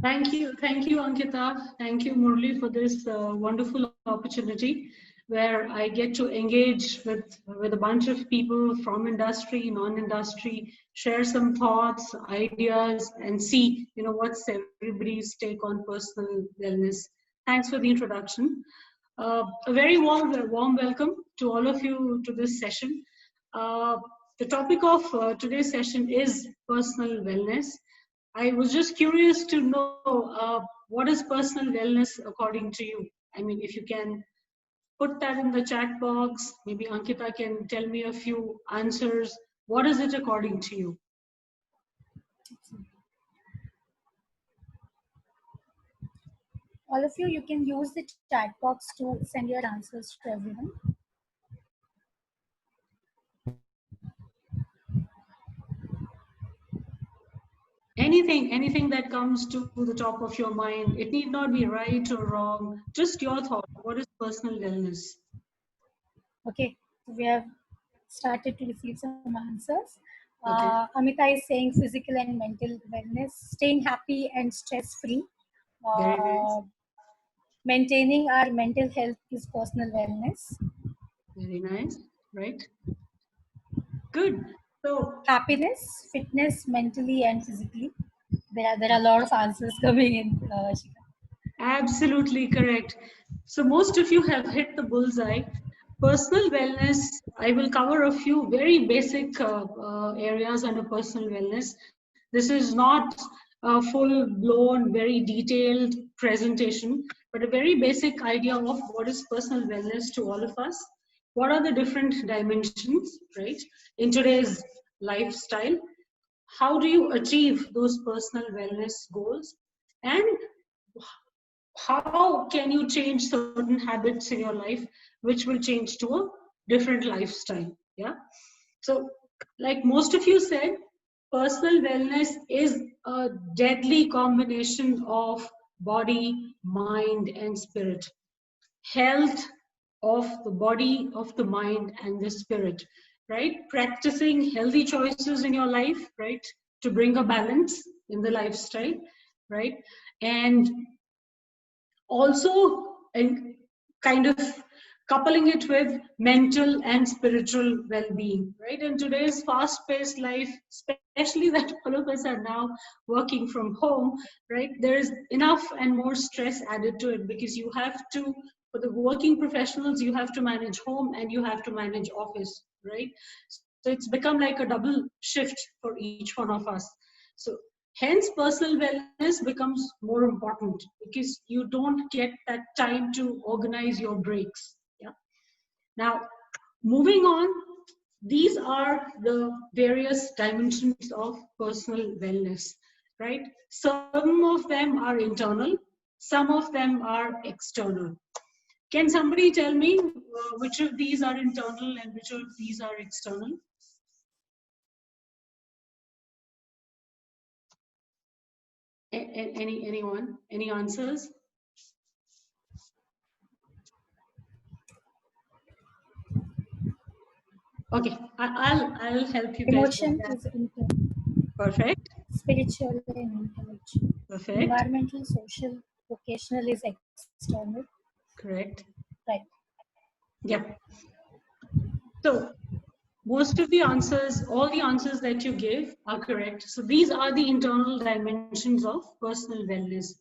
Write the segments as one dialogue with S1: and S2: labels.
S1: Thank you, Ankita. Thank you, Murli, for this wonderful opportunity where I get to engage with a bunch of people from industry, non-industry, share some thoughts, ideas, and see, what's everybody's take on personal wellness. Thanks for the introduction. A very warm welcome to all of you to this session. Uh, the topic of today's session is personal wellness. I was just curious to know what is personal wellness according to you? I mean, if you can put that in the chat box, maybe Ankita can tell me a few answers. What is it according to you?
S2: All of you can use the chat box to send your answers to everyone.
S1: Anything that comes to the top of your mind. It need not be right or wrong. Just your thought. What is personal wellness?
S2: Okay, so we have started to receive some answers.
S1: Okay.
S2: Amita is saying physical and mental wellness, staying happy and stress free.
S1: Very nice.
S2: Maintaining our mental health is personal wellness.
S1: Very nice. Right. Good. So
S2: Happiness, fitness, mentally and physically. There are a lot of answers coming in. Shikha.
S1: absolutely correct. So most of you have hit the bullseye. Personal wellness, I will cover a few very basic areas under personal wellness. This is not a full blown, very detailed presentation, but a very basic idea of what is personal wellness to all of us. What are the different dimensions, right, in today's lifestyle? How do you achieve those personal wellness goals? And how can you change certain habits in your life which will change to a different lifestyle? Yeah. So like most of you said, personal wellness is a deadly combination of body, mind, and spirit. Health of the body, of the mind, and the spirit, right? Practicing healthy choices in your life, right? To bring a balance in the lifestyle, right? And also and kind of coupling it with mental and spiritual well-being, right? In today's fast-paced life, especially that all of us are now working from home, right, there is enough and more stress added to it, because you have to, for the working professionals, you have to manage home and you have to manage office, right? So it's become like a double shift for each one of us. So hence, personal wellness becomes more important because you don't get that time to organize your breaks. Yeah. Now, moving on, these are the various dimensions of personal wellness, right? Some of them are internal, some of them are external. Can somebody tell me which of these are internal and which of these are external? Anyone? Any answers? Okay, I'll help you guys with
S2: Emotion
S1: that.
S2: is internal,
S1: Perfect.
S2: spiritual and intellectual.
S1: Perfect.
S2: Environmental, social, vocational is external.
S1: Correct.
S2: Right.
S1: Yep. So most of the answers, all the answers that you gave are correct. So these are the internal dimensions of personal wellness.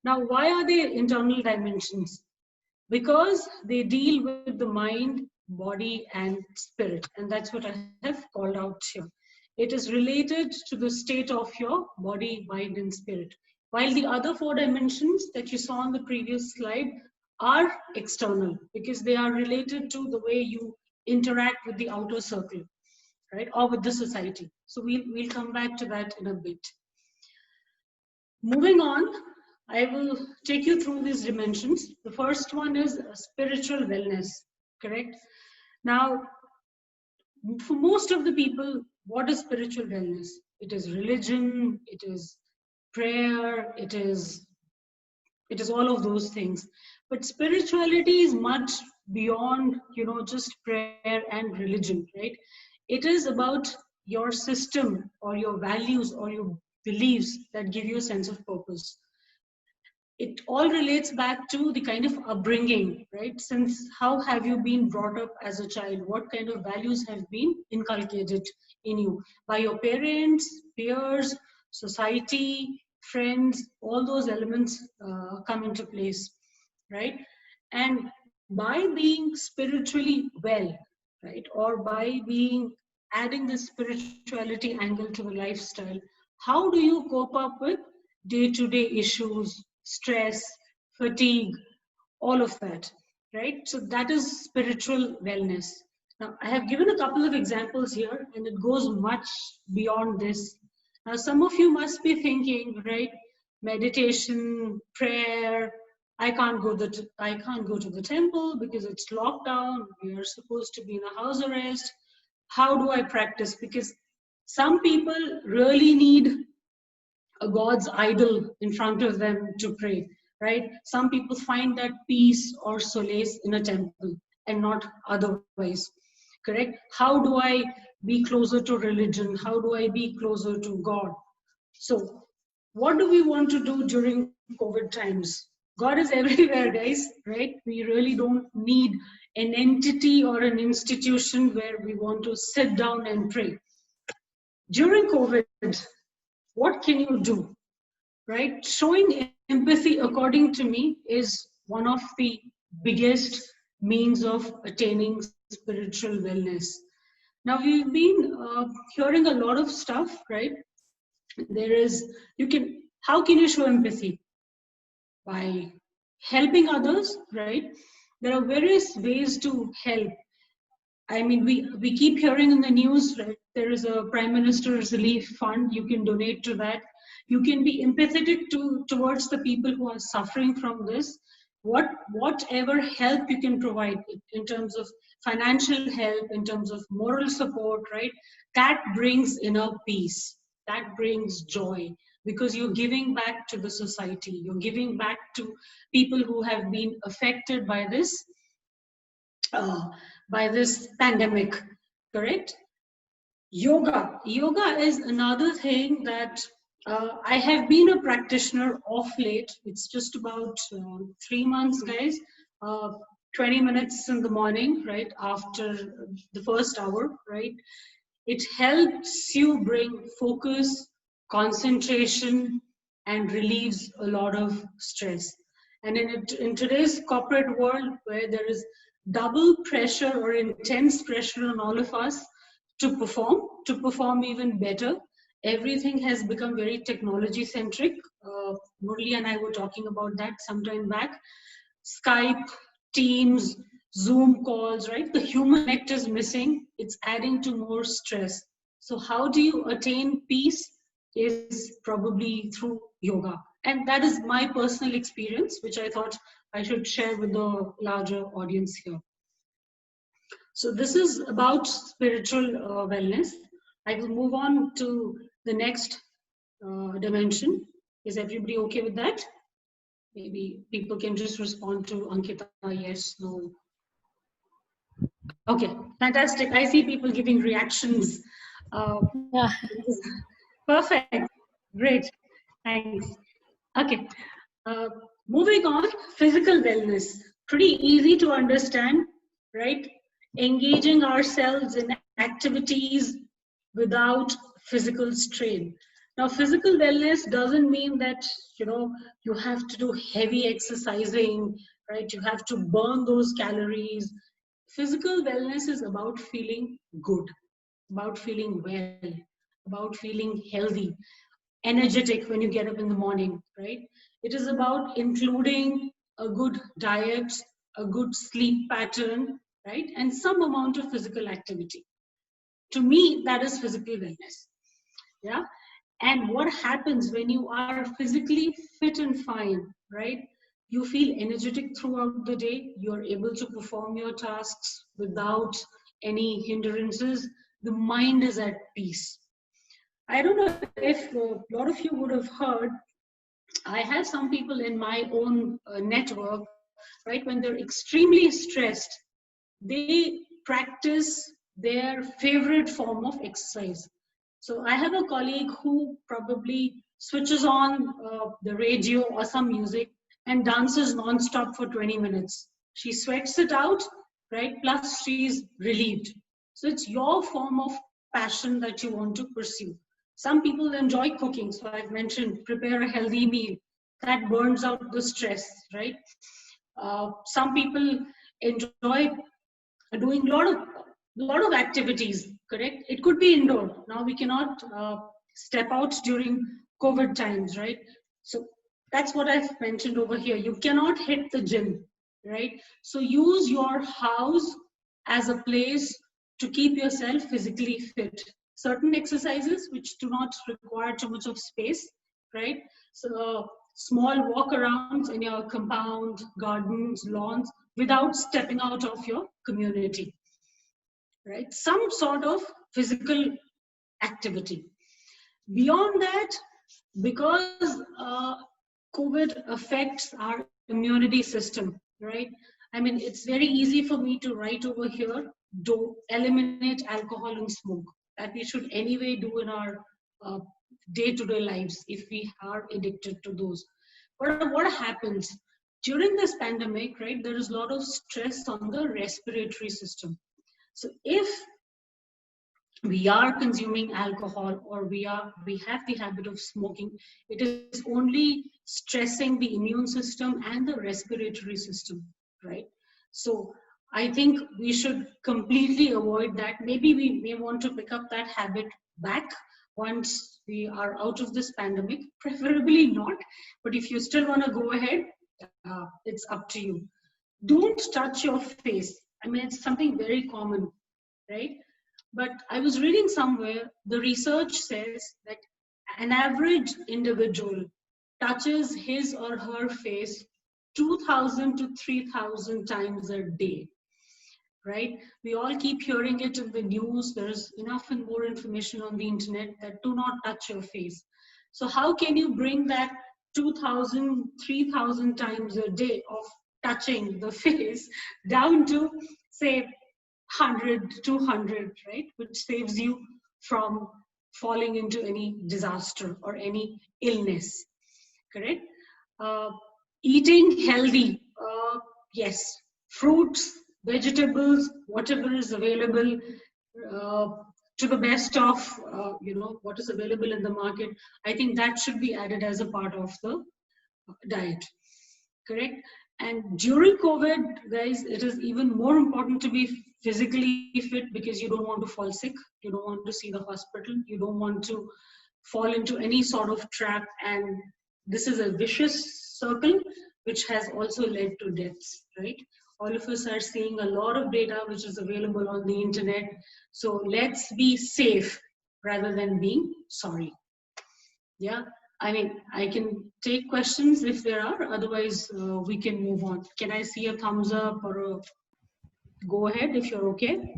S1: Now, why are they internal dimensions? Because they deal with the mind, body, and spirit. And that's what I have called out here. It is related to the state of your body, mind, and spirit. While the other four dimensions that you saw on the previous slide are external, because they are related to the way you interact with the outer circle, right, or with the society. So we'll come back to that in a bit. Moving on, I will take you through these dimensions. The first one is spiritual wellness, correct? Now, for most of the people, what is spiritual wellness? It is religion, it is prayer, it is all of those things. But spirituality is much beyond, just prayer and religion, right? It is about your system or your values or your beliefs that give you a sense of purpose. it all relates back to the kind of upbringing, right? Since how have you been brought up as a child? What kind of values have been inculcated in you by your parents, peers, society, friends? All those elements come into place, right? And by being spiritually well, right, or by being adding the spirituality angle to the lifestyle, how do you cope up with day-to-day issues, stress, fatigue, all of that, right? So that is spiritual wellness. Now, I have given a couple of examples here, and it goes much beyond this. Now, some of you must be thinking, right? Meditation, prayer. I can't go to the temple because it's locked down. We are supposed to be in a house arrest. How do I practice? Because some people really need a God's idol in front of them to pray, right? Some people find that peace or solace in a temple and not otherwise, correct? How do I be closer to religion? How do I be closer to God? So, what do we want to do during COVID times? God is everywhere, guys, right? We really don't need an entity or an institution where we want to sit down and pray. During COVID, what can you do? Right? Showing empathy, according to me, is one of the biggest means of attaining spiritual wellness. Now, we've been hearing a lot of stuff, right? There is, how can you show empathy? By helping others, right? There are various ways to help. I mean, we keep hearing in the news, right? There is a Prime Minister's Relief Fund. You can donate to that. You can be empathetic towards the people who are suffering from this. Whatever help you can provide in terms of financial help, in terms of moral support, right? That brings inner peace. That brings joy because you're giving back to the society. You're giving back to people who have been affected uh, by this pandemic, correct? Yoga is another thing that I have been a practitioner of late. It's just about 3 months, guys. uh, 20 minutes in the morning, right after the first hour, right? It helps you bring focus, concentration, and relieves a lot of stress. And in today's corporate world, where there is double pressure or intense pressure on all of us to perform even better, everything has become very technology centric. Murli and I were talking about that sometime back. Skype, Teams, Zoom calls, right? The human connect is missing. It's adding to more stress. So, how do you attain peace? Is probably through yoga. And that is my personal experience, which I thought I should share with the larger audience here. So, this is about spiritual wellness. I will move on to the next dimension. Is everybody okay with that? Maybe people can just respond to Ankita, yes, no. Okay, fantastic. I see people giving reactions.
S2: Yeah.
S1: Perfect. Great. Thanks. Okay. Uh, Moving on, physical wellness. Pretty easy to understand, right? Engaging ourselves in activities without physical strain. Now, physical wellness doesn't mean that, you have to do heavy exercising, right? You have to burn those calories. Physical wellness is about feeling good, about feeling well, about feeling healthy, energetic when you get up in the morning, right? It is about including a good diet, a good sleep pattern, right? And some amount of physical activity. To me, that is physical wellness. Yeah. And what happens when you are physically fit and fine, right? You feel energetic throughout the day. You're able to perform your tasks without any hindrances. The mind is at peace. I don't know if a lot of you would have heard, I have some people in my own network, right? When they're extremely stressed, they practice their favorite form of exercise. So I have a colleague who probably switches on the radio or some music and dances non-stop for 20 minutes. She sweats it out, right? Plus she's relieved. So it's your form of passion that you want to pursue. Some people enjoy cooking. So I've mentioned prepare a healthy meal. That burns out the stress, right? Some people enjoy doing a lot of activities, correct? It could be indoor. Now we cannot step out during COVID times, right? So that's what I've mentioned over here. You cannot hit the gym, right? So use your house as a place to keep yourself physically fit. Certain exercises which do not require too much of space, right? So small walk arounds in your compound, gardens, lawns, without stepping out of your community, right? Some sort of physical activity. Beyond that, because COVID affects our immunity system, right? I mean, it's very easy for me to write over here, do eliminate alcohol and smoke. That we should anyway do in our uh, day-to-day lives if we are addicted to those. But what happens during this pandemic, right? There is a lot of stress on the respiratory system. So if we are consuming alcohol or we have the habit of smoking, it is only stressing the immune system and the respiratory system, right? So I think we should completely avoid that. Maybe we may want to pick up that habit back once we are out of this pandemic, preferably not, but if you still want to go ahead, it's up to you. Don't touch your face. I mean, it's something very common, right? But I was reading somewhere, the research says that an average individual touches his or her face 2,000 to 3,000 times a day, right? We all keep hearing it in the news. There's enough and more information on the internet that do not touch your face. So how can you bring that 2,000, 3,000 times a day of touching the face down to, say, 100, 200, right? Which saves you from falling into any disaster or any illness, correct? Uh, Eating healthy, yes, fruits, vegetables, whatever is available, uh, to the best of what is available in the market. I think that should be added as a part of the diet, correct? And during COVID, guys, it is even more important to be physically fit because you don't want to fall sick, you don't want to see the hospital, you don't want to fall into any sort of trap, and this is a vicious circle which has also led to deaths, right? All of us are seeing a lot of data which is available on the internet, so let's be safe rather than being sorry. Yeah, I mean, I can take questions if there are, otherwise we can move on. Can I see a thumbs up or a go ahead if you're okay?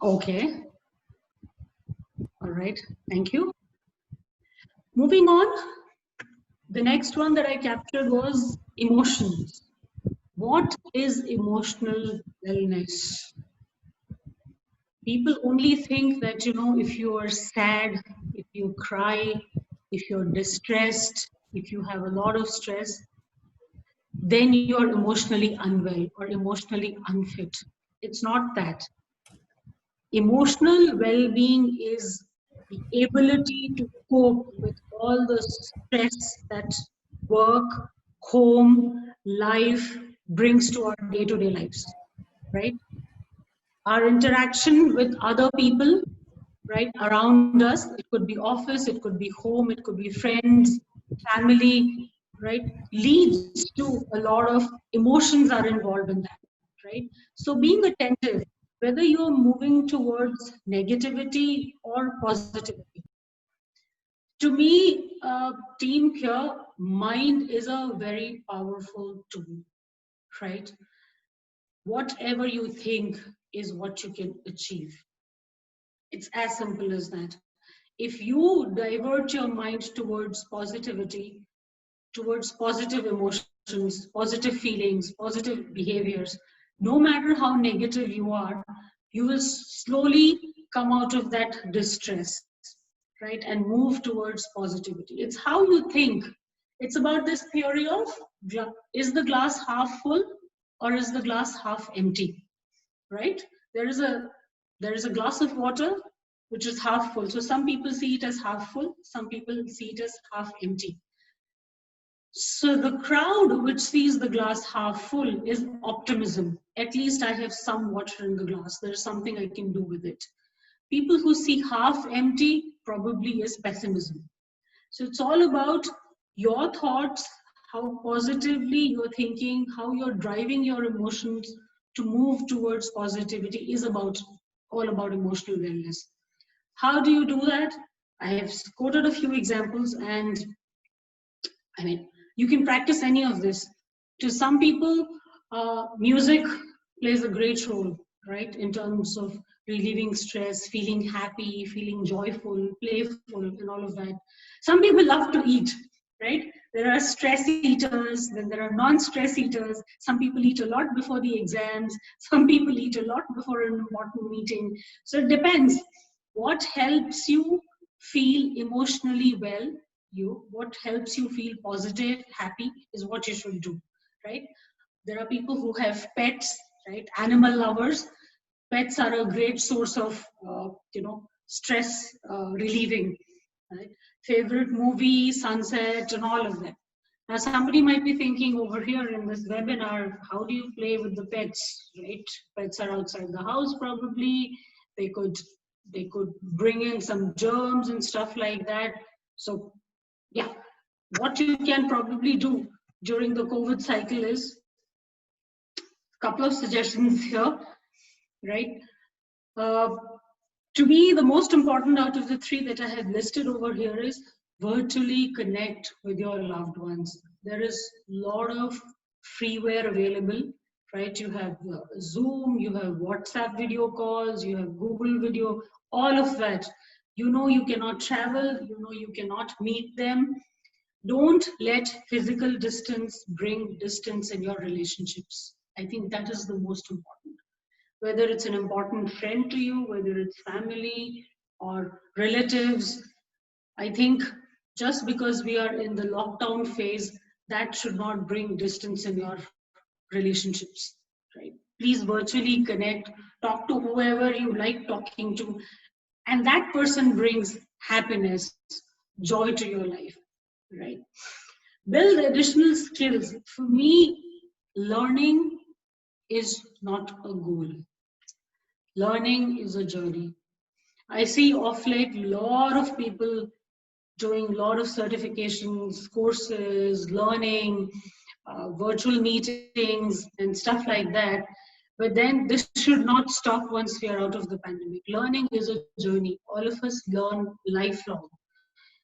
S1: Okay, all right, thank you. Moving on, the next one that I captured was emotions. What is emotional wellness? People only think that, if you are sad, if you cry, if you're distressed, if you have a lot of stress, then you're emotionally unwell or emotionally unfit. It's not that. Emotional well-being is the ability to cope with all the stress that work, home, life brings to our day-to-day lives, right? Our interaction with other people, right, around us, it could be office, it could be home, it could be friends, family, right, leads to a lot of emotions are involved in that, right? So being attentive, whether you're moving towards negativity or positivity. To me, team here, mind is a very powerful tool, right? Whatever you think is what you can achieve. It's as simple as that. If you divert your mind towards positivity, towards positive emotions, positive feelings, positive behaviors, no matter how negative you are, you will slowly come out of that distress, right? And move towards positivity. It's how you think. It's about this theory of, is the glass half full or is the glass half empty, right? There is a glass of water which is half full. So some people see it as half full, some people see it as half empty. So the crowd which sees the glass half full is optimism. At least I have some water in the glass. There's something I can do with it. People who see half empty probably is pessimism. So it's all about your thoughts, how positively you're thinking, how you're driving your emotions to move towards positivity is all about emotional wellness. How do you do that? I have quoted a few examples, and I mean, you can practice any of this. To some people, music plays a great role, right, in terms of relieving stress, feeling happy, feeling joyful, playful, and all of that. Some people love to eat, right? There are stress eaters, then there are non-stress eaters. Some people eat a lot before the exams. Some people eat a lot before an important meeting. So it depends. What helps you feel emotionally well, what helps you feel positive, happy, is what you should do, right? There are people who have pets, right? Animal lovers. Pets are a great source of stress relieving, right? Favorite movie, sunset, and all of that. Now somebody might be thinking over here in this webinar, how do you play with the pets, right? Pets are outside the house probably. They could bring in some germs and stuff like that. So yeah, what you can probably do during the COVID cycle is a couple of suggestions here, right? Uh, to me, the most important out of the three that I have listed over here is virtually connect with your loved ones. There is a lot of freeware available, right? You have Zoom, you have WhatsApp video calls, you have Google video, all of that. You know you cannot travel, you know you cannot meet them. Don't let physical distance bring distance in your relationships. I think that is the most important. Whether it's an important friend to you, whether it's family or relatives, I think just because we are in the lockdown phase, that should not bring distance in your relationships, right? Please virtually connect, talk to whoever you like talking to, and that person brings happiness, joy to your life, right? Build additional skills. For me, learning is not a goal. Learning is a journey. I see off late a lot of people doing a lot of certifications, courses, learning, virtual meetings, and stuff like that. But then this should not stop once we are out of the pandemic. Learning is a journey. All of us learn lifelong.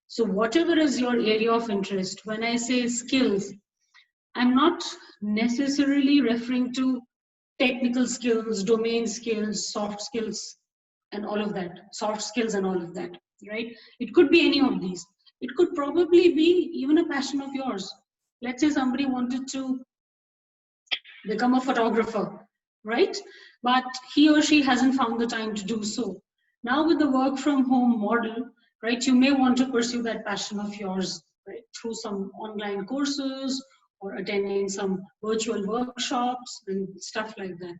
S1: So whatever is your area of interest, when I say skills, I'm not necessarily referring to technical skills, domain skills, soft skills, and all of that, soft skills and all of that, right? It could be any of these. It could probably be even a passion of yours. Let's say somebody wanted to become a photographer, right? But he or she hasn't found the time to do so. Now with the work from home model, right, you may want to pursue that passion of yours, right, through some online courses or attending some virtual workshops and stuff like that.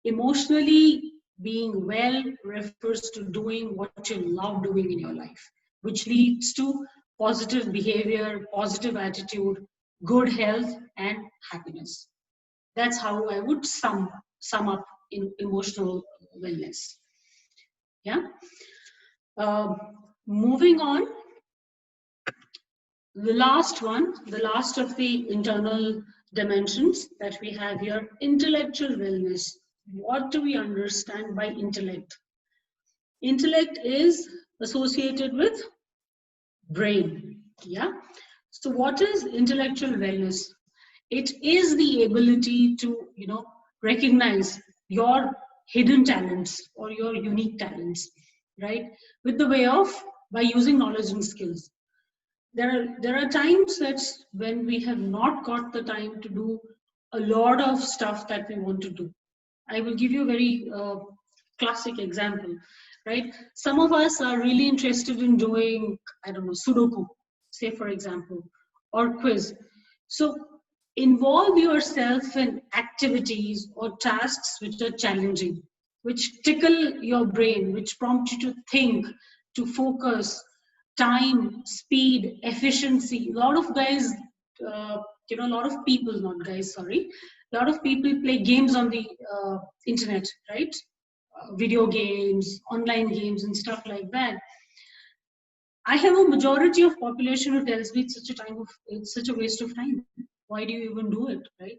S1: Emotionally being well refers to doing what you love doing in your life, which leads to positive behavior, positive attitude, good health, and happiness. That's how I would sum up in emotional wellness. Yeah. Uh, Moving on, the last one, the last of the internal dimensions that we have here, intellectual wellness. What do we understand by intellect? Intellect is associated with brain. Yeah. So what is intellectual wellness? It is the ability to, recognize your hidden talents or your unique talents, right? With the way of, by using knowledge and skills. There are times that when we have not got the time to do a lot of stuff that we want to do. I will give you a very classic example, right? Some of us are really interested in doing, I don't know, Sudoku, say for example, or quiz. So involve yourself in activities or tasks which are challenging, which tickle your brain, which prompt you to think, to focus, time, speed, efficiency. A lot of guys, uh, a lot of people, not guys, sorry, a lot of people play games on the internet, right? Video games, online games, and stuff like that. I have a majority of population who tells me it's such a waste of time. Why do you even do it, right?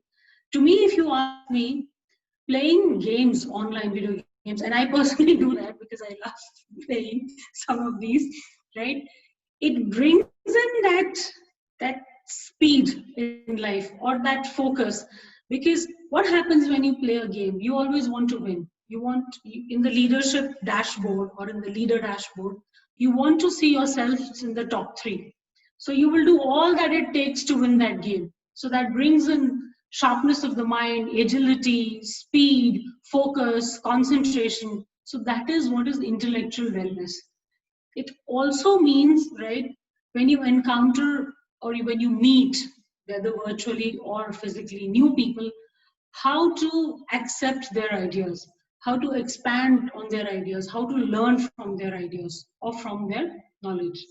S1: To me, if you ask me, playing games, online video games, and I personally do that because I love playing some of these, right? It brings in that speed in life or that focus, because what happens when you play a game? You always want to win. You want, in the leadership dashboard or in the leader dashboard, you want to see yourself in the top 3. So you will do all that it takes to win that game. So that brings in sharpness of the mind, agility, speed, focus, concentration. So that is what is intellectual wellness. It also means, right, when you encounter or when you meet, whether virtually or physically, new people, how to accept their ideas, how to expand on their ideas, how to learn from their ideas or from their knowledge.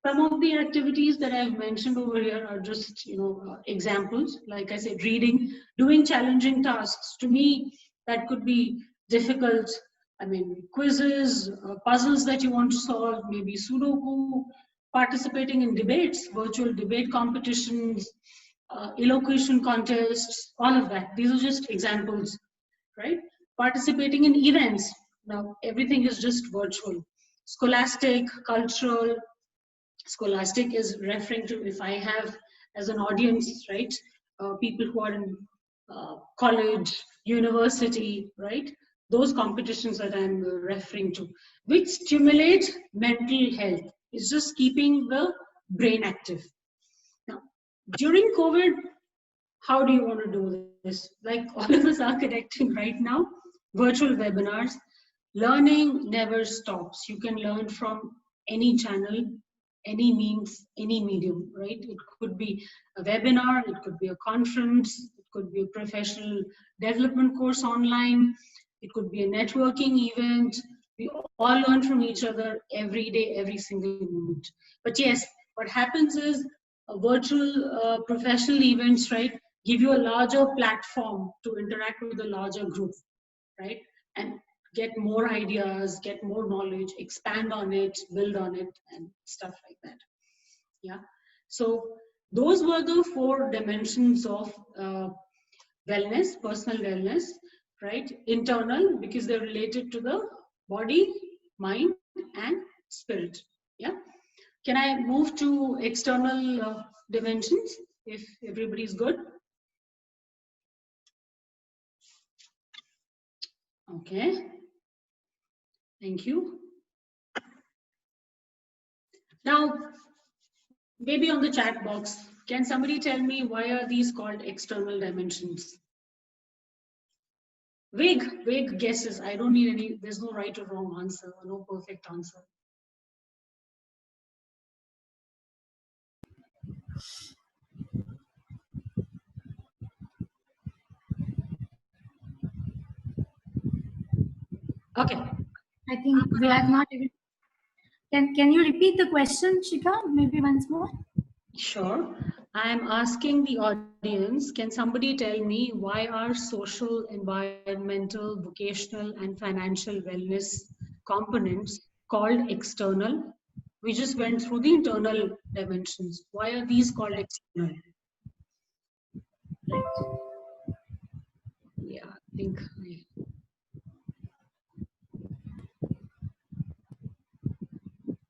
S1: Some of the activities that I've mentioned over here are just, examples. Like I said, reading, doing challenging tasks. To me, that could be difficult. I mean, quizzes, puzzles that you want to solve, maybe Sudoku, participating in debates, virtual debate competitions, elocution contests, all of that. These are just examples, right? Participating in events. Now, everything is just virtual. Scholastic, cultural. Scholastic is referring to, if I have as an audience, right, people who are in college, university, right, those competitions that I'm referring to, which stimulate mental health. It's just keeping the brain active. Now, during COVID, how do you want to do this? Like, all of us are connecting right now, virtual webinars. Learning never stops. You can learn from any channel, any means, any medium, right? It could be a webinar, it could be a conference, it could be a professional development course online, it could be a networking event. We all learn from each other every day, every single moment. But yes, what happens is virtual professional events, right, give you a larger platform to interact with a larger group, right? And get more ideas, get more knowledge, expand on it, build on it, and stuff like that. Yeah. So those were the 4 dimensions of wellness, personal wellness, right? Internal, because they're related to the body, mind, and spirit. Yeah. Can I move to external dimensions if everybody's good? Okay. Thank you. Now, maybe on the chat box, can somebody tell me why are these called external dimensions? Vague guesses. I don't need any, there's no right or wrong answer, or no perfect answer. Okay.
S2: I think we have not even. Can you repeat the question, Shikha? Maybe once more.
S1: Sure. I'm asking the audience, can somebody tell me why are social, environmental, vocational, and financial wellness components called external? We just went through the internal dimensions. Why are these called external? Yeah, I think.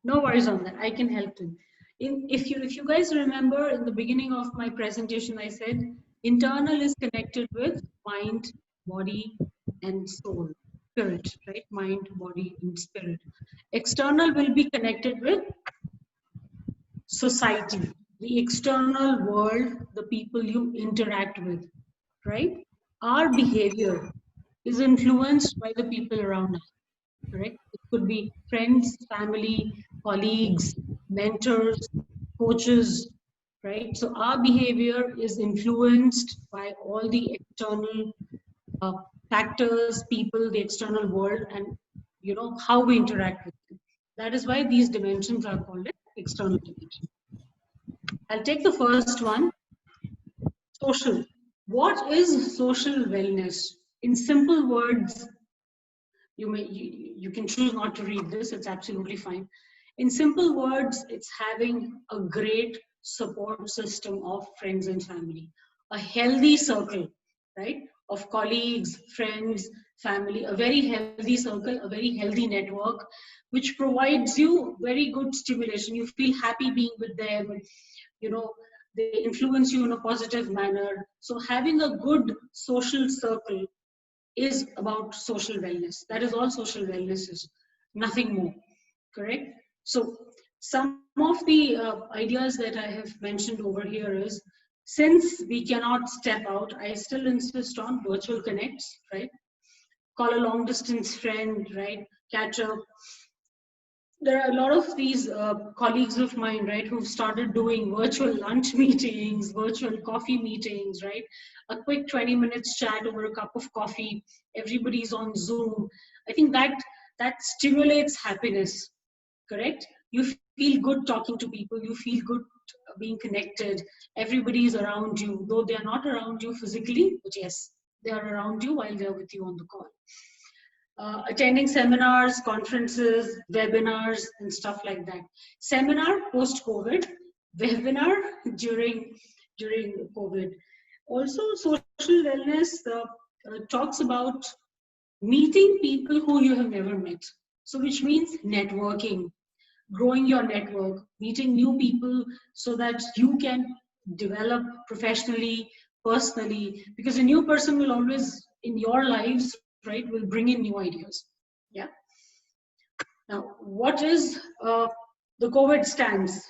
S1: No worries on that. I can help them. If you guys remember, in the beginning of my presentation, I said internal is connected with mind, body, and soul, spirit, right? Mind, body, and spirit. External will be connected with society, the external world, the people you interact with, right? Our behavior is influenced by the people around us, correct? It could be friends, family, colleagues, mentors, coaches, right? So our behavior is influenced by all the external uh, factors, people, the external world, and how we interact with them. That is why these dimensions are called external dimensions. I'll take the first one, social. What is social wellness? In simple words, you can choose not to read this, it's absolutely fine. In simple words, it's having a great support system of friends and family, a healthy circle, right, of colleagues, friends, family, a very healthy circle, a very healthy network, which provides you very good stimulation. You feel happy being with them, you know they influence you in a positive manner. So having a good social circle is about social wellness. That is all social wellness is, nothing more. Correct? So, some of the ideas that I have mentioned over here is, since we cannot step out, I still insist on virtual connects, right? Call a long distance friend, right? Catch up. There are a lot of these colleagues of mine, right, who've started doing virtual lunch meetings, virtual coffee meetings, right? A quick 20 minutes chat over a cup of coffee. Everybody's on Zoom. I think that stimulates happiness, correct? You feel good talking to people. You feel good being connected. Everybody is around you, though they are not around you physically, but yes, they are around you while they're with you on the call. Attending seminars, conferences, webinars, and stuff like that. Seminar post-COVID, webinar during COVID. Also, social wellness talks about meeting people who you have never met. So, which means networking, growing your network, meeting new people so that you can develop professionally, personally, because a new person will always in your lives, right, will bring in new ideas. Yeah. Now, what is the COVID stance?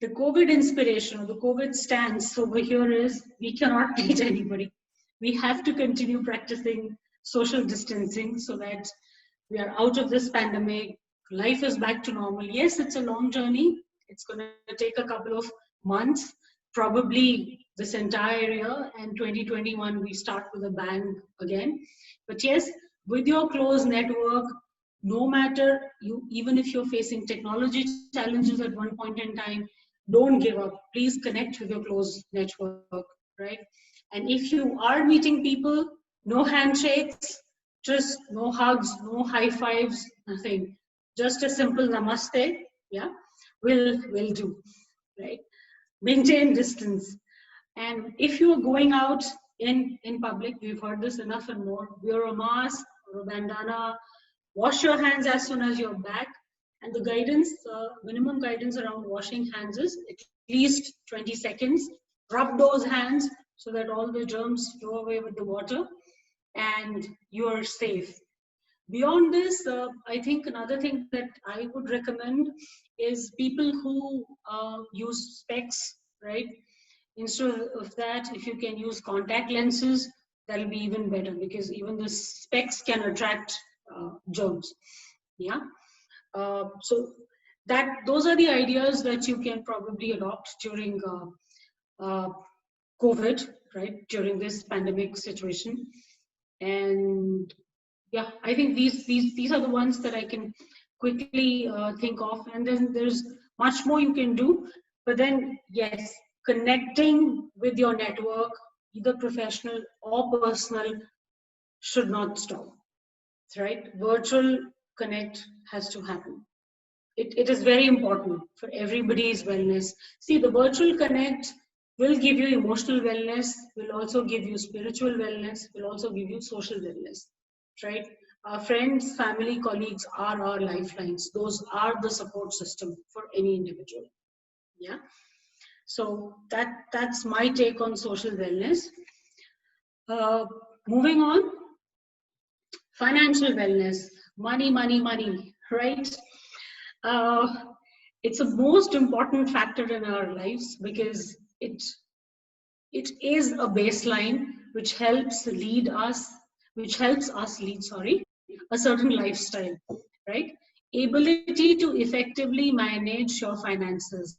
S1: The COVID inspiration or the COVID stance over here is, we cannot meet anybody. We have to continue practicing social distancing so that we are out of this pandemic. Life is back to normal. Yes, it's a long journey. It's going to take a couple of months, probably this entire year, and 2021 we start with a bang again. But yes, with your close network, no matter you, even if you're facing technology challenges at one point in time, don't give up. Please connect with your close network, right? And if you are meeting people, no handshakes, just no hugs, no high fives, nothing. Just a simple namaste, yeah, will do, right? Maintain distance. And if you are going out in public, we've heard this enough and more, wear a mask or a bandana, wash your hands as soon as you're back. And the guidance, minimum guidance around washing hands is at least 20 seconds. Rub those hands so that all the germs flow away with the water and you're safe. Beyond this, I think another thing that I would recommend is people who use specs, right? Instead of that, if you can use contact lenses, that'll be even better, because even the specs can attract germs. Yeah. So those are the ideas that you can probably adopt during uh, COVID, right? During this pandemic situation. And yeah, I think these are the ones that I can quickly think of. And then there's much more you can do. But then, yes, connecting with your network, either professional or personal, should not stop, right? Virtual connect has to happen. It is very important for everybody's wellness. See, the virtual connect will give you emotional wellness, will also give you spiritual wellness, will also give you social wellness, right? Our friends, family, colleagues are our lifelines. Those are the support system for any individual. Yeah. So that's my take on social wellness. Moving on, financial wellness, money, right? Uh, it's a most important factor in our lives because it is a baseline which helps us lead, a certain lifestyle, right? Ability to effectively manage your finances.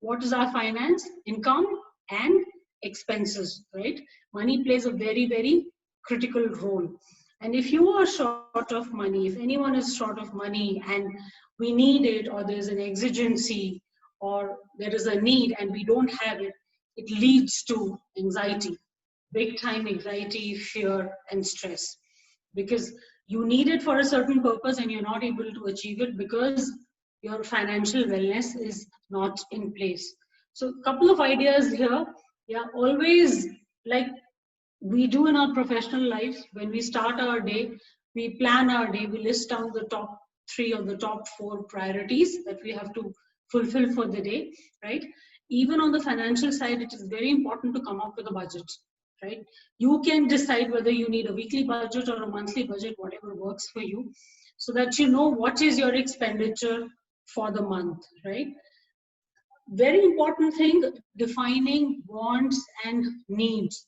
S1: what is our finance? Income and expenses, right? Money plays a very, very critical role. And if you are short of money, if anyone is short of money and we need it, or there's an exigency, or there is a need and we don't have it, it leads to anxiety, big time anxiety, fear, and stress. Because you need it for a certain purpose and you're not able to achieve it because your financial wellness is not in place. So a couple of ideas here. Yeah, always, like we do in our professional lives, when we start our day, we plan our day, we list down the top 3 or the top 4 priorities that we have to fulfill for the day, right? Even on the financial side, it is very important to come up with a budget, right? You can decide whether you need a weekly budget or a monthly budget, whatever works for you, so that you know what is your expenditure for the month, right? Very important thing, defining wants and needs.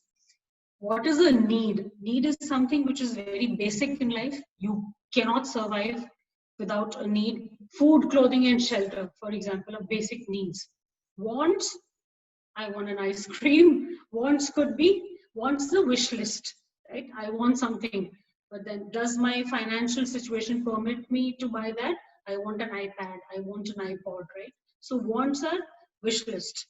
S1: What is a need? Need is something which is very basic in life. You cannot survive without a need. Food, clothing, and shelter, for example, are basic needs. Wants, I want an ice cream. Wants could be, wants a wish list, right? I want something, but then does my financial situation permit me to buy that? I want an iPad, I want an iPod, right? So wants are wish list.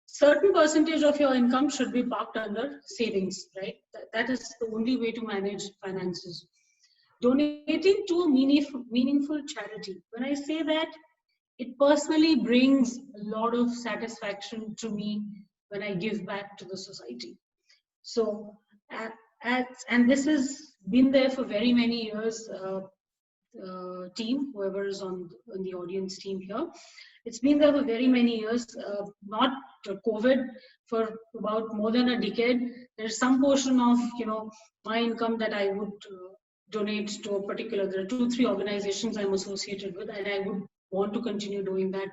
S1: Certain percentage of your income should be parked under savings, right? That is the only way to manage finances. Donating to a meaningful charity. When I say that, it personally brings a lot of satisfaction to me when I give back to the society. So, and this has been there for very many years. Team, whoever is on the audience team here, it's been there for very many years, not COVID, for about more than a decade. There's some portion of my income that I would donate to a particular. There are 2-3 organizations I'm associated with, and I would want to continue doing that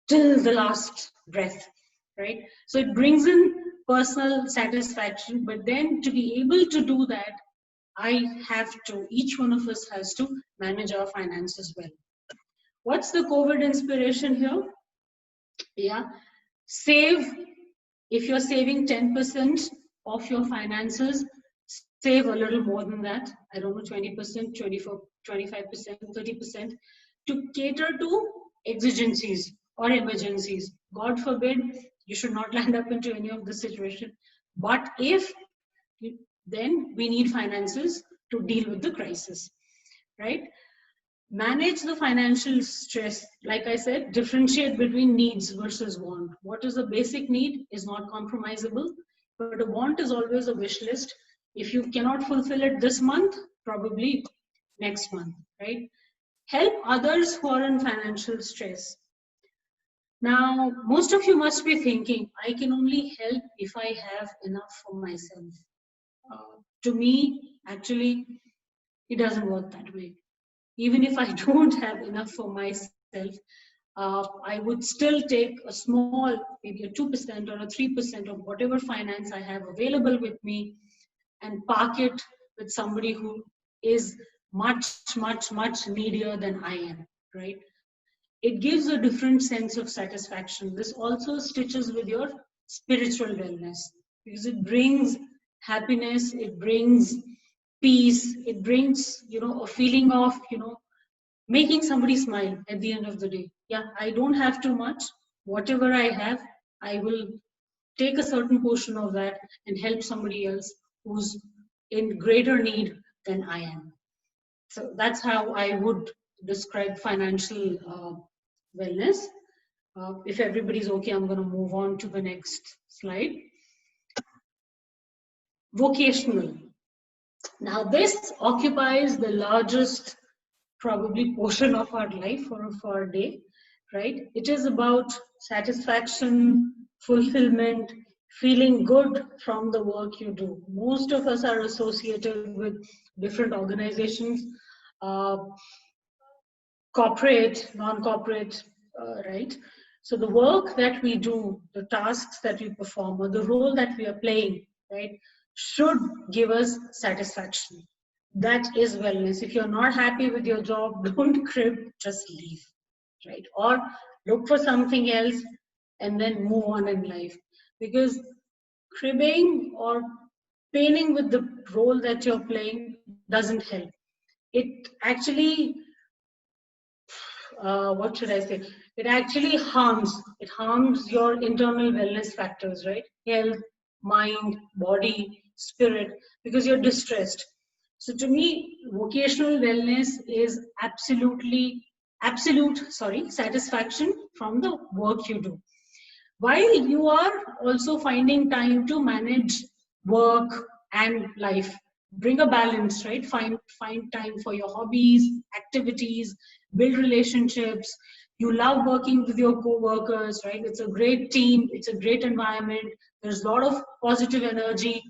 S1: till the last breath, right? So it brings in personal satisfaction, but then to be able to do that, each one of us has to manage our finances well. What's the COVID inspiration here? Yeah, save. If you're saving 10% of your finances, save a little more than that. I don't know, 20%, 24, 25%, 30%, to cater to exigencies or emergencies. God forbid, you should not land up into any of this situation. But if, then we need finances to deal with the crisis, right? Manage the financial stress. Like I said, differentiate between needs versus want. What is a basic need is not compromisable, but a want is always a wish list. If you cannot fulfill it this month, probably next month, right? Help others who are in financial stress. Now, most of you must be thinking, I can only help if I have enough for myself. To me, actually, it doesn't work that way. Even if I don't have enough for myself, I would still take a small, maybe a 2% or a 3% of whatever finance I have available with me and park it with somebody who is much, much, much needier than I am, right? It gives a different sense of satisfaction. This also stitches with your spiritual wellness, because it brings happiness, it brings peace, it brings a feeling of making somebody smile at the end of the day. Yeah, I don't have too much. Whatever I have, I will take a certain portion of that and help somebody else who's in greater need than I am. So that's how I would describe financial wellness. If everybody's okay, I'm going to move on to the next slide. Vocational. Now, this occupies the largest probably portion of our life or of our day, right? It is about satisfaction, fulfillment, feeling good from the work you do. Most of us are associated with different organizations, uh, corporate, non-corporate, right? So the work that we do, the tasks that we perform, or the role that we are playing, right, should give us satisfaction. That is wellness. If you're not happy with your job, don't crib, just leave, right? Or look for something else, and then move on in life. Because cribbing or painting with the role that you're playing doesn't help. It actually, what should I say? It actually harms. It harms your internal wellness factors, right? Health, mind, body, spirit, because you're distressed. So to me, vocational wellness is absolute satisfaction from the work you do, while you are also finding time to manage work and life. Bring a balance, right? Find time for your hobbies, activities, build relationships. You love working with your co-workers, right? It's a great team, it's a great environment, there's a lot of positive energy,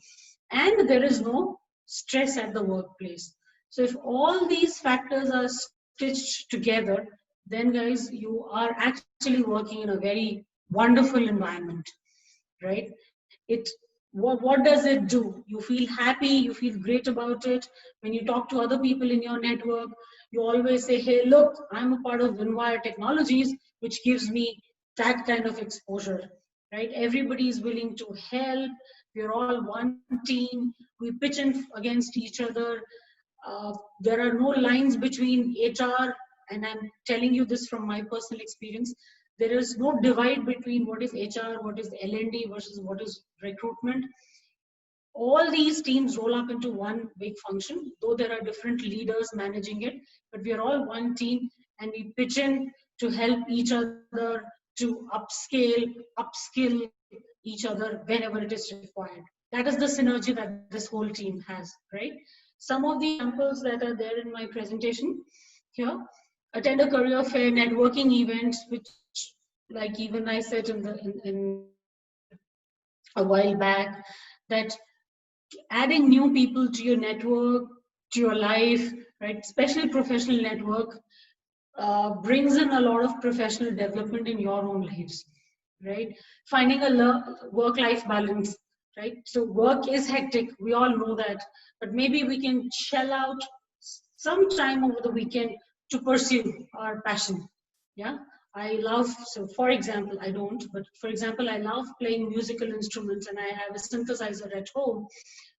S1: and there is no stress at the workplace. So if all these factors are stitched together, then guys, you are actually working in a very wonderful environment, right? What does it do? You feel happy, you feel great about it. When you talk to other people in your network, you always say, hey, look, I'm a part of Winwire Technologies, which gives me that kind of exposure, right? Everybody is willing to help. We're all one team. We pitch in against each other. There are no lines between HR, and I'm telling you this from my personal experience. There is no divide between what is HR, what is L&D versus what is recruitment. All these teams roll up into one big function, though there are different leaders managing it, but we are all one team, and we pitch in to help each other to upskill each other whenever it is required. That is the synergy that this whole team has, right? Some of the examples that are there in my presentation here: attend a career fair, networking events, which, like even I said in a while back, that adding new people to your network, to your life, right? Especially professional network, brings in a lot of professional development in your own lives, right? Finding a work-life balance, right? So work is hectic, we all know that, but maybe we can shell out some time over the weekend to pursue our passion. Yeah, I love, so for example, I don't, but for example, I love playing musical instruments and I have a synthesizer at home.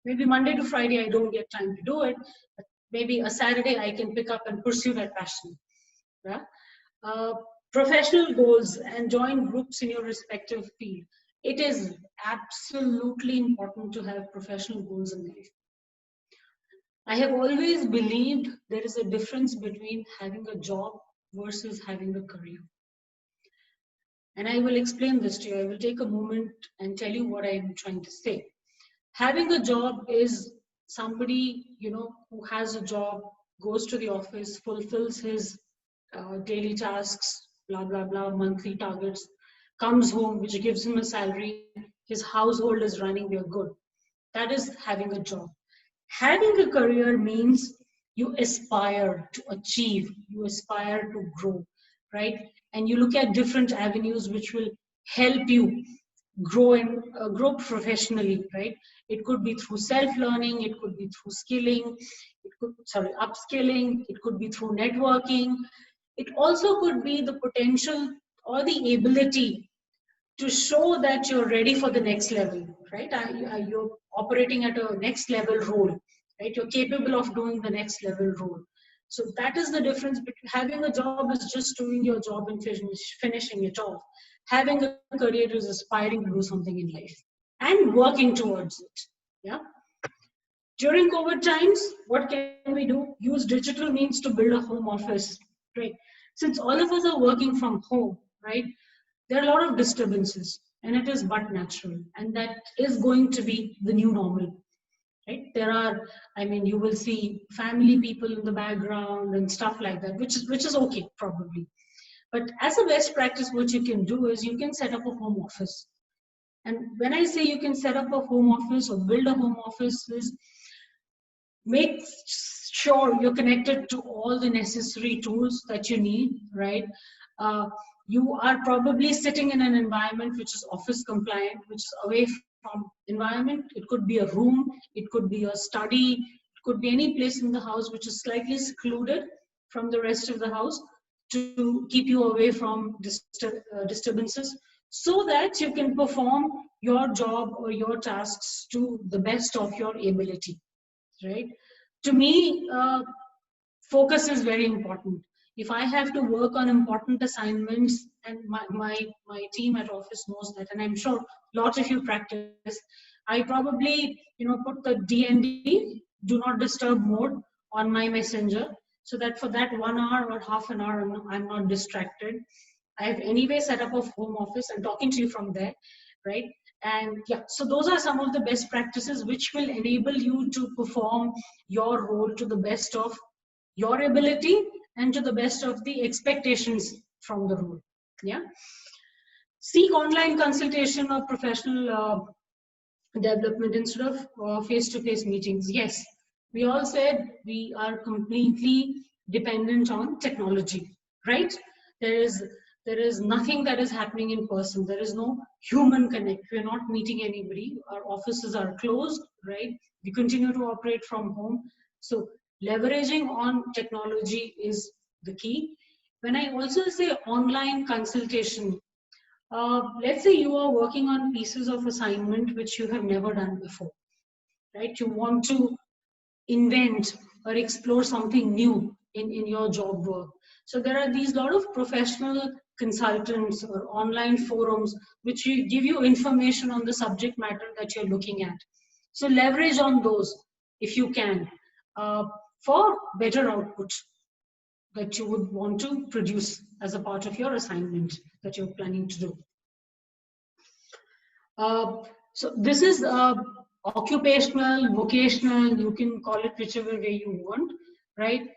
S1: Maybe Monday to Friday, I don't get time to do it, but maybe a Saturday I can pick up and pursue that passion. Yeah. Uh, Professional goals and join groups in your respective field. It is absolutely important to have professional goals in life. I have always believed there is a difference between having a job versus having a career. And I will explain this to you. I will take a moment and tell you what I am trying to say. Having a job is somebody, who has a job, goes to the office, fulfills his daily tasks, blah, blah, blah, monthly targets, comes home, which gives him a salary, his household is running, we are good. That is having a job. Having a career means you aspire to achieve, you aspire to grow, right? And you look at different avenues which will help you grow professionally, right? It could be through self-learning, it could be through skilling, upskilling, it could be through networking. It also could be the potential or the ability to show that you're ready for the next level, right? You're operating at a next level role, right? You're capable of doing the next level role. So that is the difference between having a job is just doing your job and finishing it off. Having a career is aspiring to do something in life and working towards it. Yeah. During COVID times, what can we do? Use digital means to build a home office, right? Since all of us are working from home, right? There are a lot of disturbances, and it is but natural, and that is going to be the new normal, right? There are, I mean, you will see family people in the background and stuff like that, which is okay probably. But as a best practice, what you can do is you can set up a home office. And when I say you can set up a home office or build a home office, is make sure you're connected to all the necessary tools that you need, right? Uh, you are probably sitting in an environment which is office compliant, which is away from environment. It could be a room, it could be a study, it could be any place in the house which is slightly secluded from the rest of the house to keep you away from disturbances, so that you can perform your job or your tasks to the best of your ability, right? To me, focus is very important. If I have to work on important assignments, and my team at office knows that, and I'm sure lots of you practice, I probably put the DND, do not disturb mode, on my messenger, so that for that 1 hour or half an hour I'm not distracted. I have anyway set up a home office and talking to you from there, right? And yeah, so those are some of the best practices which will enable you to perform your role to the best of your ability and to the best of the expectations from the role. Yeah. Seek online consultation or professional development instead of face-to-face meetings. Yes, we all said we are completely dependent on technology, right? There is there is nothing that is happening in person. There is no human connect. We are not meeting anybody. Our offices are closed, right? We continue to operate from home. So leveraging on technology is the key. When I also say online consultation, let's say you are working on pieces of assignment which you have never done before, right? You want to invent or explore something new in your job work. So there are these lot of professional consultants or online forums which will give you information on the subject matter that you're looking at. So leverage on those if you can, uh, for better output that you would want to produce as a part of your assignment that you're planning to do. So this is occupational, vocational, you can call it whichever way you want, right?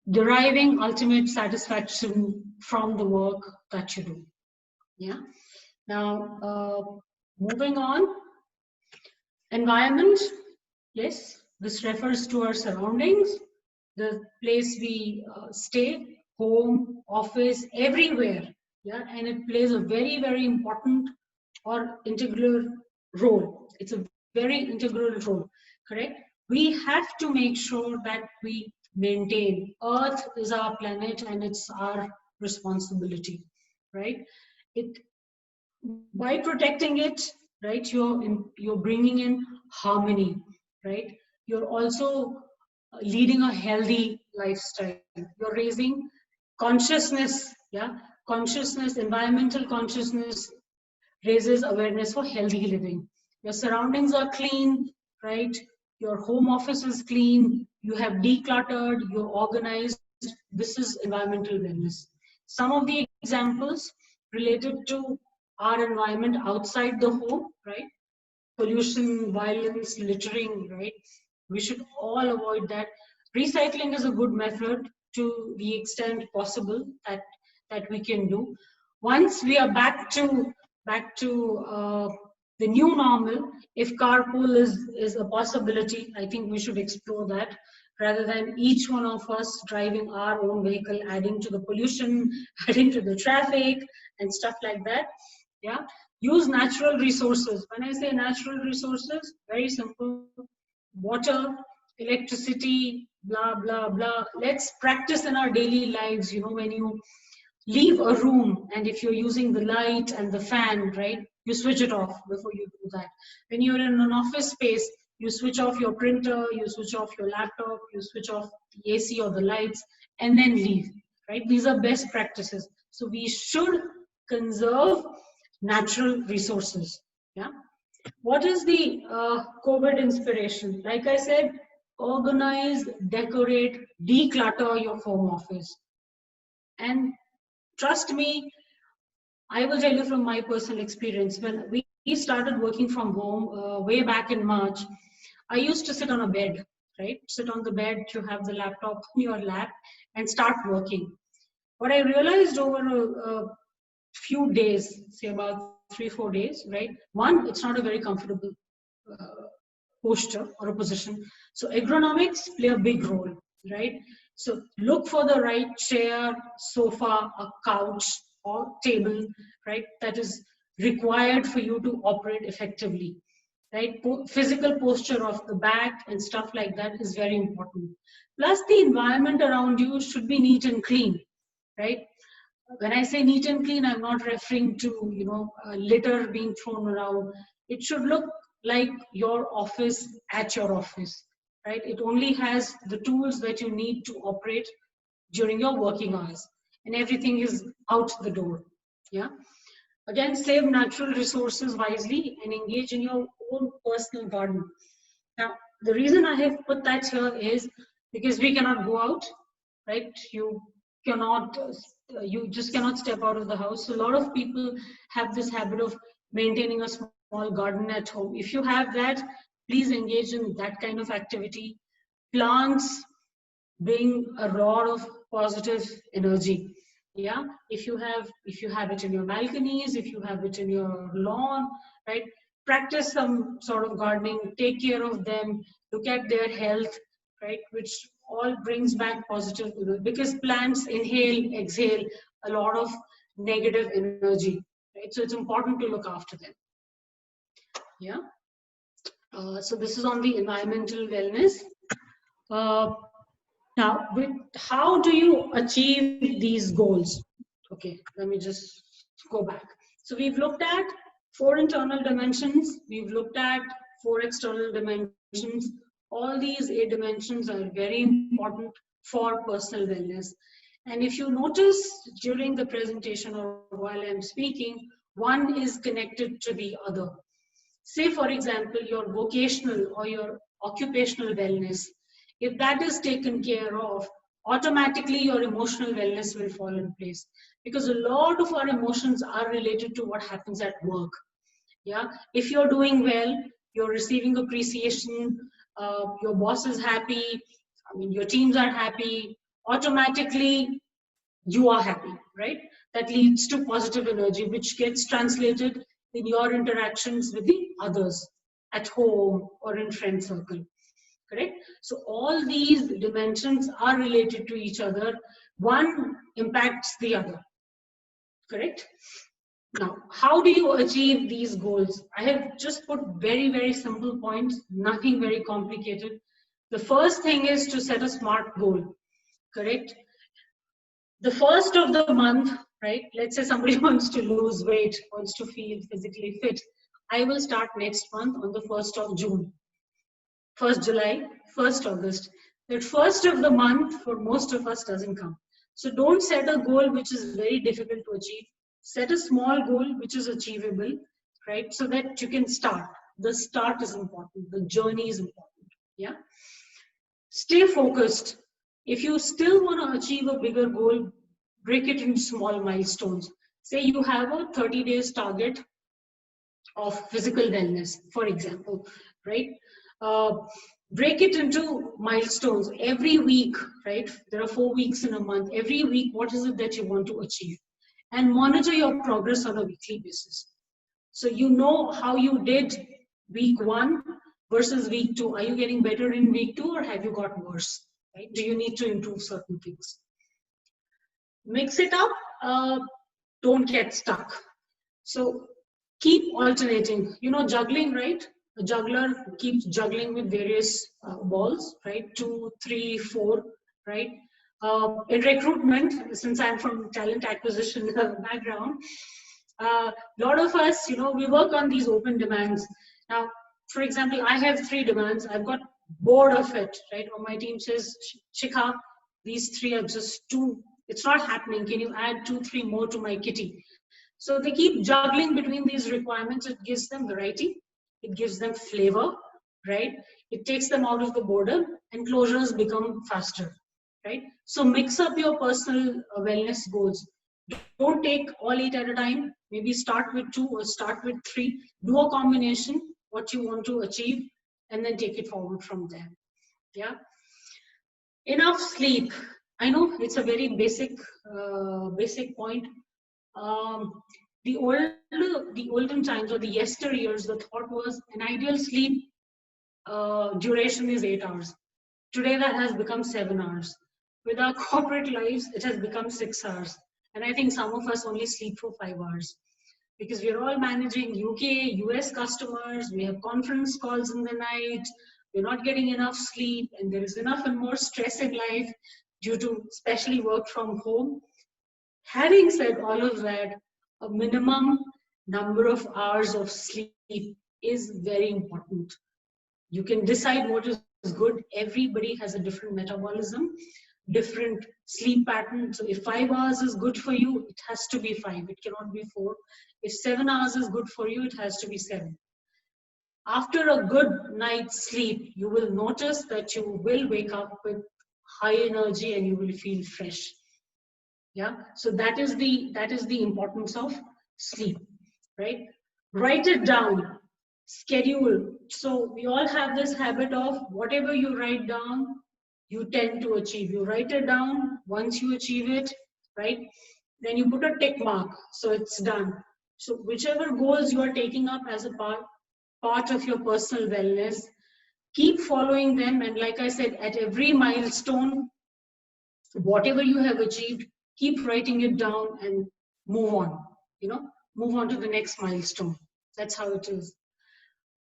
S1: Deriving ultimate satisfaction from the work that you do. Yeah. Now, moving on, environment. Yes, this refers to our surroundings, the place we stay, home, office, everywhere. Yeah, and it plays a very, very important or integral role. It's a very integral role, correct? We have to make sure that we maintain. Earth is our planet and it's our responsibility, right? It by protecting it, right, you're bringing in harmony, right? You're also leading a healthy lifestyle. You're raising consciousness, yeah, consciousness, environmental consciousness raises awareness for healthy living. Your surroundings are clean, right? Your home office is clean, you have decluttered, you're organized. This is environmental wellness. Some of the examples related to our environment outside the home, right? Pollution, violence, littering, right? We should all avoid that. Recycling is a good method to the extent possible that we can do. Once we are back to the new normal, if carpool is a possibility, I think we should explore that rather than each one of us driving our own vehicle, adding to the pollution, adding to the traffic and stuff like that. Yeah, use natural resources. When I say natural resources, very simple: water, electricity, blah blah blah. Let's practice in our daily lives. When you leave a room and if you're using the light and the fan, right, you switch it off before you do that. When you're in an office space, you switch off your printer, you switch off your laptop, you switch off the AC or the lights, and then leave, right? These are best practices. So we should conserve natural resources. Yeah. What is the COVID inspiration? Like I said, organize, decorate, declutter your home office. And trust me, I will tell you from my personal experience. When we started working from home way back in March, I used to sit on a bed, right? Sit on the bed, you have the laptop on your lap and start working. What I realized over a few days, say about 3-4 days, right? One, it's not a very comfortable uh, posture or a position. So ergonomics play a big role, right? So look for the right chair, sofa, a couch, or table, right? That is required for you to operate effectively, right? Physical posture of the back and stuff like that is very important. Plus, the environment around you should be neat and clean. right? When I say neat and clean, I'm not referring to, litter being thrown around. It should look like your office at your office, right? It only has the tools that you need to operate during your working hours, and everything is out the door. Yeah. Again, save natural resources wisely and engage in your own personal garden. Now, the reason I have put that here is because we cannot go out, right? Cannot, you just cannot step out of the house. So a lot of people have this habit of maintaining a small garden at home. If you have that, please engage in that kind of activity. Plants bring a lot of positive energy. Yeah, if you have it in your balconies, if you have it in your lawn, right? Practice some sort of gardening, take care of them, look at their health, right? Which all brings back positive, because plants inhale, exhale a lot of negative energy, right? So it's important to look after them. Yeah. So this is on the environmental wellness. uh, Now, how do you achieve these goals? Okay, let me just go back. So we've looked at 4 internal dimensions, we've looked at 4 external dimensions. All these 8 dimensions are very important for personal wellness. And if you notice during the presentation or while I'm speaking, one is connected to the other. Say, for example, your vocational or your occupational wellness, if that is taken care of, automatically your emotional wellness will fall in place, because a lot of our emotions are related to what happens at work. Yeah, if you're doing well, you're receiving appreciation, your boss is happy, I mean, your teams are happy, automatically you are happy, right? That leads to positive energy, which gets translated in your interactions with the others at home or in friend circle, correct? So all these dimensions are related to each other. One impacts the other, correct? Now, how do you achieve these goals? I have just put very, very simple points, nothing very complicated. The first thing is to set a SMART goal, correct? The first of the month, right? Let's say somebody wants to lose weight, wants to feel physically fit. I will start next month on the 1st of June, 1st July, 1st August. That first of the month for most of us doesn't come. So don't set a goal which is very difficult to achieve. Set a small goal which is achievable, right? So that you can start. The start is important. The journey is important. Yeah. Stay focused. If you still want to achieve a bigger goal, break it into small milestones. Say you have a 30 days target of physical wellness, for example, right? Uh, Break it into milestones every week, right? There are 4 weeks in a month. Every week, what is it that you want to achieve? And monitor your progress on a weekly basis. So you know how you did week 1 versus week 2. Are you getting better in week 2 or have you got worse? Right? Do you need to improve certain things? Mix it up. Don't get stuck. So keep alternating. You know, juggling, right? A juggler keeps juggling with various balls, right? 2, 3, 4, right? In recruitment, since I'm from talent acquisition background, a lot of us, we work on these open demands. Now, for example, I have 3 demands. I've got bored of it, right? Or my team says, Shikha, these 3 are just too, it's not happening. Can you add 2, 3 more to my kitty? So they keep juggling between these requirements. It gives them variety. It gives them flavor, right? It takes them out of the boredom and closures become faster, right? So mix up your personal wellness goals. Don't take all 8 at a time. Maybe start with 2 or start with 3. Do a combination, what you want to achieve, and then take it forward from there. Yeah. Enough sleep. I know it's a very basic point. Um, the olden times or the yesteryears, the thought was an ideal sleep duration is 8 hours. Today that has become 7 hours. With our corporate lives, it has become 6 hours. And I think some of us only sleep for 5 hours because we're all managing UK, US customers. We have conference calls in the night. We're not getting enough sleep, and there is enough and more stress in life due to especially work from home. Having said all of that, a minimum number of hours of sleep is very important. You can decide what is good. Everybody has a different metabolism, different sleep pattern. So if 5 hours is good for you, it has to be 5. It cannot be 4. If 7 hours is good for you, it has to be 7. After a good night's sleep, you will notice that you will wake up with high energy and you will feel fresh. Yeah, so that is the importance of sleep, right? Write it down, schedule. So we all have this habit of whatever you write down, you tend to achieve. You write it down, once you achieve it, right, then you put a tick mark, so it's done. So whichever goals you are taking up as a part of your personal wellness, keep following them. And like I said, at every milestone, whatever you have achieved, keep writing it down and move on, you know, move on to the next milestone. That's how it is.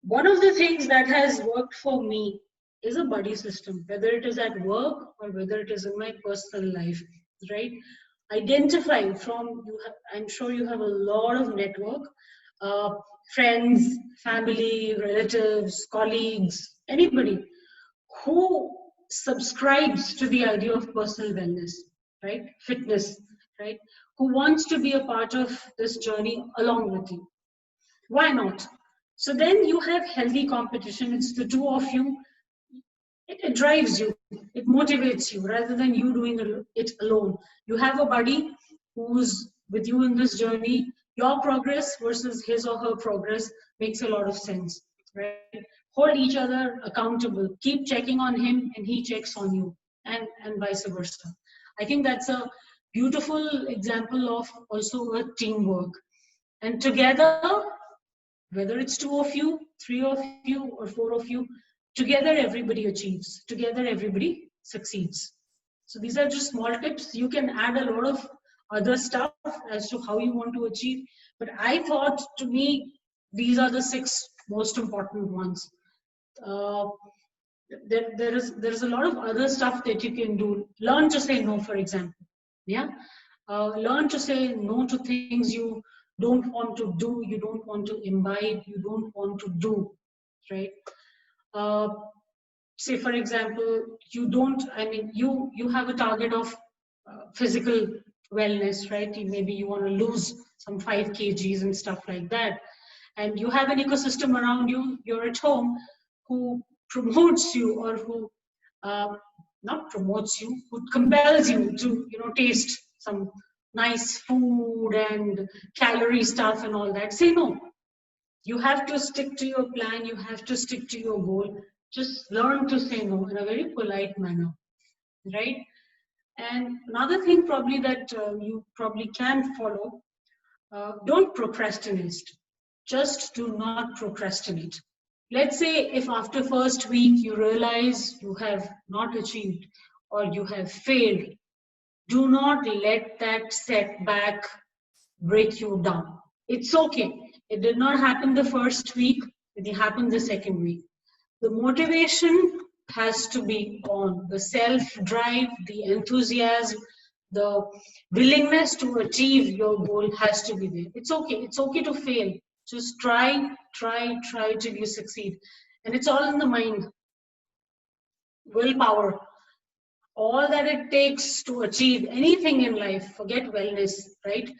S1: One of the things that has worked for me is a buddy system, whether it is at work or whether it is in my personal life, right? Identify from you have, I'm sure you have a lot of network, uh, friends, family, relatives, colleagues, anybody who subscribes to the idea of personal wellness, right? Fitness, right? Who wants to be a part of this journey along with you. Why not? So then you have healthy competition. It's the two of you. It drives you, it motivates you rather than you doing it alone. You have a buddy who's with you in this journey. Your progress versus his or her progress makes a lot of sense, right? Hold each other accountable. Keep checking on him and he checks on you, and vice versa. I think that's a beautiful example of also a teamwork. And together, whether it's two of you, three of you, or four of you, together everybody achieves. Together everybody succeeds. So these are just small tips. You can add a lot of other stuff as to how you want to achieve. But I thought, to me, these are the 6 most important ones. Uh, there is a lot of other stuff that you can do. Learn to say no, for example. Yeah, learn to say no to things you don't want to do, you don't want to imbibe, you don't want to do, right? uh, Say for example, you don't, I mean, you have a target of physical wellness, right? Maybe you want to lose some 5 kgs and stuff like that, and you have an ecosystem around you, you're at home, who promotes you, or who uh, not promotes you, who compels you to, you know, taste some nice food and calorie stuff and all that. Say no. You have to stick to your plan, you have to stick to your goal. Just learn to say no in a very polite manner, right? And another thing probably that you probably can follow, don't procrastinate. Just do not procrastinate. Let's say if after first week you realize you have not achieved or you have failed, do not let that setback break you down. It's okay. It did not happen the first week, it will happen the second week. The motivation has to be on. The self drive, the enthusiasm, the willingness to achieve your goal has to be there. It's okay. It's okay to fail. Just try till you succeed. And it's all in the mind. Willpower. All that it takes to achieve anything in life, forget wellness, right,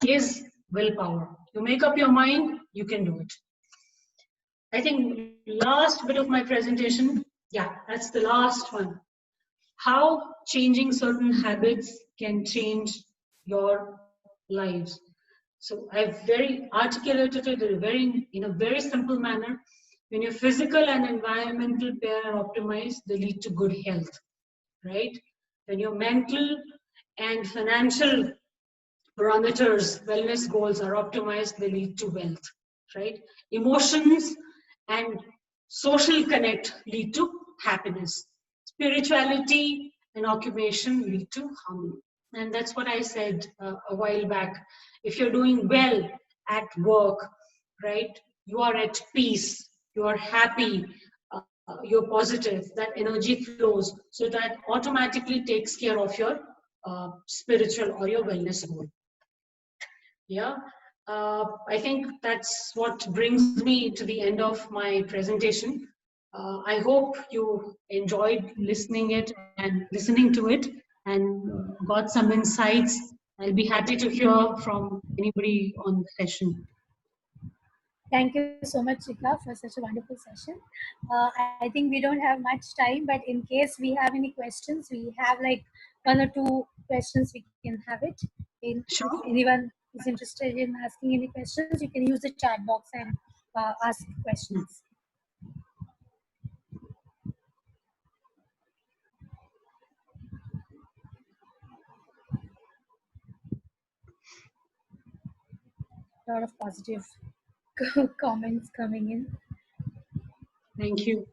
S1: is willpower. You make up your mind, you can do it. I think last bit of my presentation, yeah, that's the last one. How changing certain habits can change your lives. So I've very articulated it in a very simple manner. When your physical and environmental pair are optimized, they lead to good health, right? When your mental and financial parameters, wellness goals are optimized, they lead to wealth, right? Emotions and social connect lead to happiness. Spirituality and occupation lead to harmony. And that's what I said a while back. If you're doing well at work, right, you are at peace, you are happy, you're positive, that energy flows, so that automatically takes care of your spiritual or your wellness goal. Yeah, I think that's what brings me to the end of my presentation. I hope you enjoyed listening to it, and got some insights. I'll be happy to hear from anybody on the session.
S2: Thank you so much, Chika, for such a wonderful session. I think we don't have much time, but in case we have any questions, we have like one or two questions we can have it. If
S1: Sure.
S2: anyone is interested in asking any questions, you can use the chat box and ask questions. A lot of positive comments coming in.
S1: Thank you.